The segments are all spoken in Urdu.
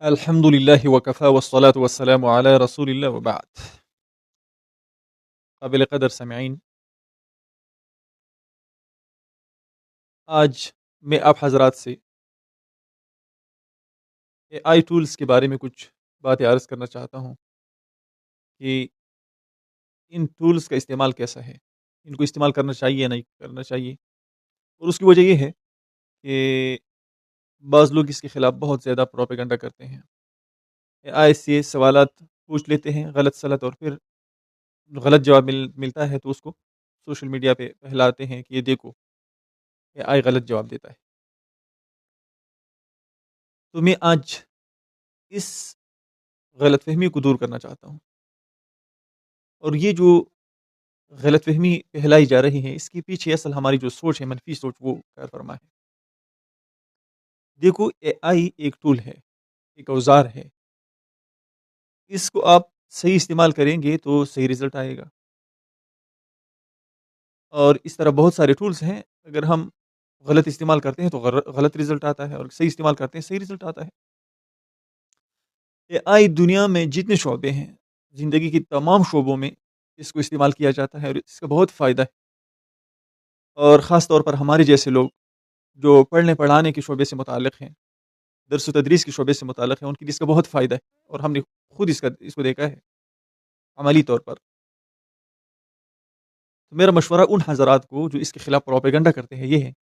الحمد لله وكفى والصلاة والسلام على رسول الله وبعد. قابل قدر سامعین، آج میں آپ حضرات سے اے آئی ٹولز کے بارے میں کچھ باتیں عرض کرنا چاہتا ہوں کہ ان ٹولز کا استعمال کیسا ہے، ان کو استعمال کرنا چاہیے یا نہیں کرنا چاہیے. اور اس کی وجہ یہ ہے کہ بعض لوگ اس کے خلاف بہت زیادہ پروپیگنڈا کرتے ہیں. اے آئی سے سوالات پوچھ لیتے ہیں غلط سلط، اور پھر غلط جواب ملتا ہے تو اس کو سوشل میڈیا پہ پھیلاتے ہیں کہ یہ دیکھو اے آئی غلط جواب دیتا ہے. تو میں آج اس غلط فہمی کو دور کرنا چاہتا ہوں. اور یہ جو غلط فہمی پھیلائی جا رہی ہے، اس کے پیچھے اصل ہماری جو سوچ ہے، منفی سوچ، وہ کار فرما ہے. دیکھو، اے آئی ایک ٹول ہے، ایک اوزار ہے. اس کو آپ صحیح استعمال کریں گے تو صحیح رزلٹ آئے گا. اور اس طرح بہت سارے ٹولز ہیں، اگر ہم غلط استعمال کرتے ہیں تو غلط رزلٹ آتا ہے، اور صحیح استعمال کرتے ہیں صحیح رزلٹ آتا ہے. اے آئی دنیا میں جتنے شعبے ہیں، زندگی کی تمام شعبوں میں اس کو استعمال کیا جاتا ہے، اور اس کا بہت فائدہ ہے. اور خاص طور پر ہمارے جیسے لوگ جو پڑھنے پڑھانے کے شعبے سے متعلق ہیں، درس و تدریس کے شعبے سے متعلق ہیں، ان کے لیے اس کا بہت فائدہ ہے. اور ہم نے خود اس کو دیکھا ہے عملی طور پر. تو میرا مشورہ ان حضرات کو جو اس کے خلاف پروپیگنڈا کرتے ہیں یہ ہے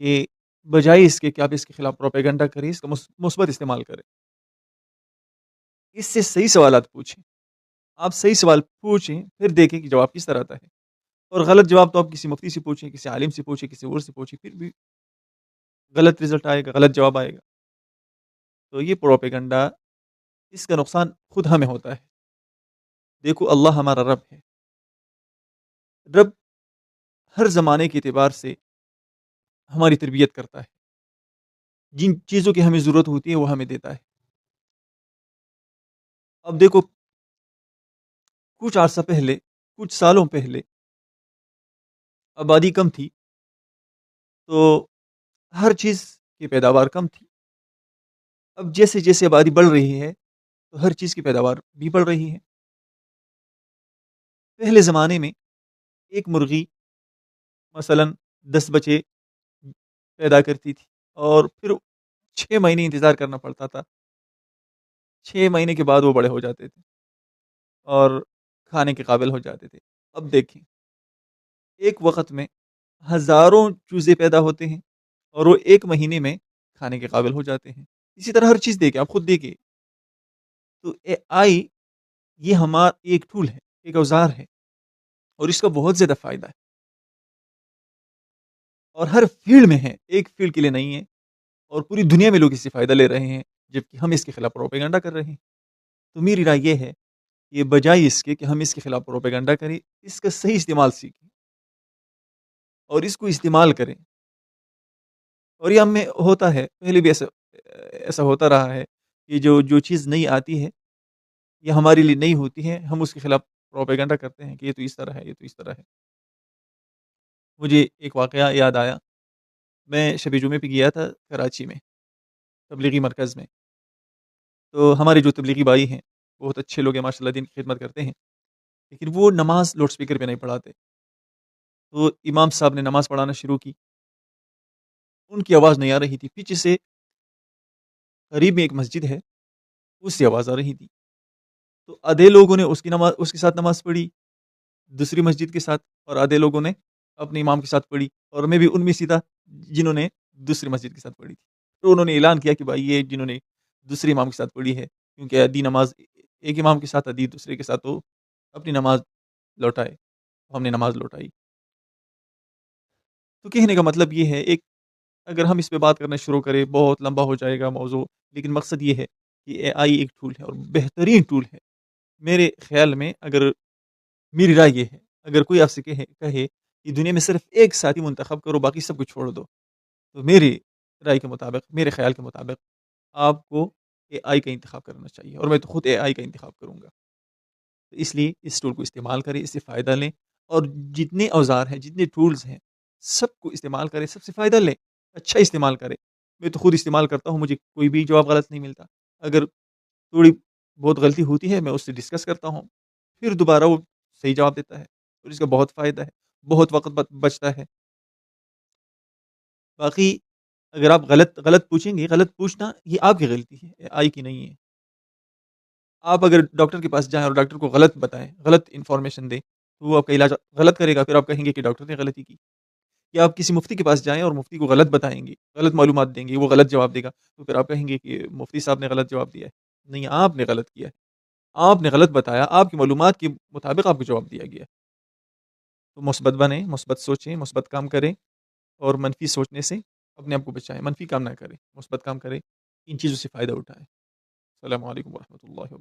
کہ بجائے اس کے کہ آپ اس کے خلاف پروپیگنڈا کریں، اس کا مثبت استعمال کریں. اس سے صحیح سوالات پوچھیں. آپ صحیح سوال پوچھیں، پھر دیکھیں کہ جواب کس طرح آتا ہے. اور غلط جواب تو آپ کسی مفتی سے پوچھیں، کسی عالم سے پوچھیں، کسی اور سے پوچھیں، پھر بھی غلط رزلٹ آئے گا، غلط جواب آئے گا. تو یہ پروپیگنڈا، اس کا نقصان خود ہمیں ہوتا ہے. دیکھو، اللہ ہمارا رب ہے. رب ہر زمانے کے اعتبار سے ہماری تربیت کرتا ہے. جن چیزوں کی ہمیں ضرورت ہوتی ہے وہ ہمیں دیتا ہے. اب دیکھو، کچھ عرصہ پہلے، کچھ سالوں پہلے آبادی کم تھی، تو ہر چیز کی پیداوار کم تھی. اب جیسے جیسے آبادی بڑھ رہی ہے تو ہر چیز کی پیداوار بھی بڑھ رہی ہے. پہلے زمانے میں ایک مرغی مثلا 10 بچے پیدا کرتی تھی، اور پھر 6 مہینے انتظار کرنا پڑتا تھا. 6 مہینے کے بعد وہ بڑے ہو جاتے تھے اور کھانے کے قابل ہو جاتے تھے. اب دیکھیں، ایک وقت میں ہزاروں چوزے پیدا ہوتے ہیں، اور وہ 1 مہینے میں کھانے کے قابل ہو جاتے ہیں. اسی طرح ہر چیز دیکھیں، آپ خود دیکھیں. تو اے آئی یہ ہمارا ایک ٹول ہے، ایک اوزار ہے، اور اس کا بہت زیادہ فائدہ ہے. اور ہر فیلڈ میں ہے، ایک فیلڈ کے لیے نہیں ہے. اور پوری دنیا میں لوگ اس سے فائدہ لے رہے ہیں، جبکہ ہم اس کے خلاف پروپیگنڈا کر رہے ہیں. تو میری رائے یہ ہے کہ بجائے اس کے کہ ہم اس کے خلاف پروپیگنڈا کریں، اس کا صحیح استعمال سیکھیں اور اس کو استعمال کریں. اور یہ ہم میں ہوتا ہے، پہلے بھی ایسا ہوتا رہا ہے کہ جو چیز نہیں آتی ہے یا ہمارے لیے نہیں ہوتی ہے، ہم اس کے خلاف پروپیگنڈا کرتے ہیں کہ یہ تو اس طرح ہے، یہ تو اس طرح ہے. مجھے ایک واقعہ یاد آیا. میں شب جمعے پہ گیا تھا کراچی میں، تبلیغی مرکز میں. تو ہمارے جو تبلیغی بھائی ہیں، بہت اچھے لوگ ہیں ماشاء اللہ، دین کی خدمت کرتے ہیں، لیکن وہ نماز لاؤڈ اسپیکر پہ نہیں پڑھاتے. تو امام صاحب نے نماز پڑھانا شروع کی. ان کی آواز نہیں آ رہی تھی. پیچھے سے قریب میں ایک مسجد ہے، اس سے آواز آ رہی تھی. تو آدھے لوگوں نے اس کے ساتھ نماز پڑھی دوسری مسجد کے ساتھ، اور آدھے لوگوں نے اپنے امام کے ساتھ پڑھی، اور میں بھی ان میں سے تھا جنہوں نے دوسری مسجد کے ساتھ پڑھی تھی. تو انہوں نے اعلان کیا کہ بھائی یہ جنہوں نے دوسری امام کے ساتھ پڑھی ہے، کیونکہ آدھی نماز ایک امام کے ساتھ، آدھی دوسرے کے ساتھ، تو اپنی نماز لوٹائے. ہم نے نماز لوٹائی. تو کہنے کا مطلب یہ ہے، ایک اگر ہم اس پہ بات کرنا شروع کریں بہت لمبا ہو جائے گا موضوع، لیکن مقصد یہ ہے کہ اے آئی ایک ٹول ہے اور بہترین ٹول ہے. میرے خیال میں، اگر میری رائے یہ ہے، اگر کوئی آپ سے کہے کہ دنیا میں صرف ایک ساتھی منتخب کرو، باقی سب کو چھوڑ دو، تو میری رائے کے مطابق، میرے خیال کے مطابق، آپ کو اے آئی کا انتخاب کرنا چاہیے. اور میں تو خود اے آئی کا انتخاب کروں گا. تو اس لیے اس ٹول کو استعمال کریں، اس سے فائدہ لیں. اور جتنے اوزار ہیں، جتنے ٹولز ہیں، سب کو استعمال کریں، سب سے فائدہ لیں، اچھا استعمال کریں. میں تو خود استعمال کرتا ہوں، مجھے کوئی بھی جواب غلط نہیں ملتا. اگر تھوڑی بہت غلطی ہوتی ہے میں اس سے ڈسکس کرتا ہوں، پھر دوبارہ وہ صحیح جواب دیتا ہے اور اس کا بہت فائدہ ہے، بہت وقت بچتا ہے۔ باقی اگر آپ غلط غلط پوچھیں گے، غلط پوچھنا یہ آپ کی غلطی ہے، اے آئی کی نہیں ہے۔ آپ اگر ڈاکٹر کے پاس جائیں اور ڈاکٹر کو غلط بتائیں، غلط انفارمیشن دیں، تو وہ آپ کا علاج غلط کرے گا، پھر آپ کہیں گے کہ ڈاکٹر نے غلطی کی۔ یا آپ کسی مفتی کے پاس جائیں اور مفتی کو غلط بتائیں گے، غلط معلومات دیں گے، وہ غلط جواب دے گا، تو پھر آپ کہیں گے کہ مفتی صاحب نے غلط جواب دیا ہے۔ نہیں، آپ نے غلط کیا ہے، آپ نے غلط بتایا، آپ کی معلومات کے مطابق آپ کو جواب دیا گیا ہے۔ تو مثبت بنیں، مثبت سوچیں، مثبت کام کریں اور منفی سوچنے سے اپنے آپ کو بچائیں، منفی کام نہ کریں، مثبت کام کریں، ان چیزوں سے فائدہ اٹھائیں۔ السلام علیکم ورحمۃ اللہ وبرکاتہ۔